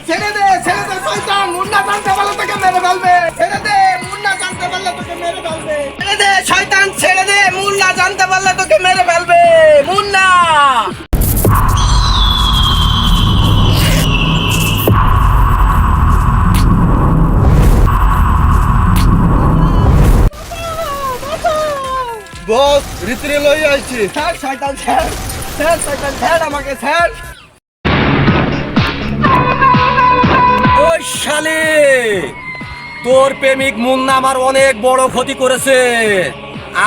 ছেড়ে দে শয়তান, মুন্না জানতে পারলে তোকে মেরে ফেলবে। ছেড়ে দে, মুন্না জানতে পারলে তোকে মেরে ফেলবে। ছেড়ে দে শয়তান, ছেড়ে দে, মুন্না জানতে পারলে তোকে মেরে ফেলবে। মুন্না বস রিত্রে লই আইছি। ছাড় শয়তান, ছাড় ছাড় শয়তান, ছাড় আমাকে, ছাড়। ওই শালি, তোর প্রেমিক মুন্না আমার অনেক বড় ক্ষতি করেছে।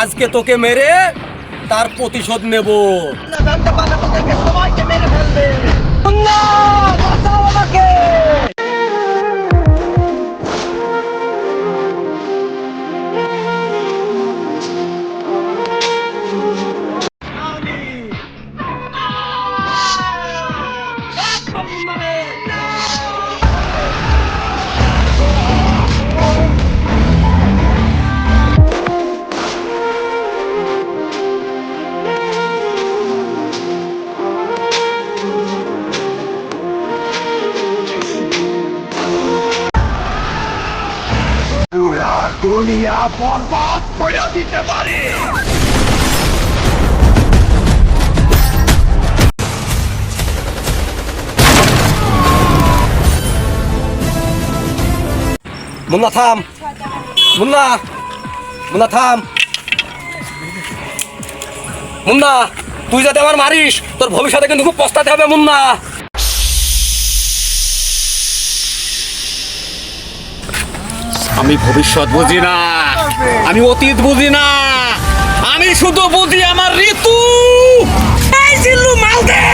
আজকে তোকে মেরে তার প্রতিশোধ নেব। মুন্না জানতে পারলে তোদেরকে সবাইকে মেরে ফেলবে। মুন্না বাঁচাও আমাকে। দুনিয়া বরবাদ করে দিতে পারে। মুন্না থাম, মুন্না, মুন্না থাম। মুন্না, তুই যাতে আমার মারিস, তোর ভবিষ্যতে কিন্তু খুব পস্তাতে হবে মুন্না। আমি ভবিষ্যৎ বুঝি না, আমি অতীত বুঝি না, আমি শুধু বুঝি আমার ঋতু। এই জিল্লু মাল দে।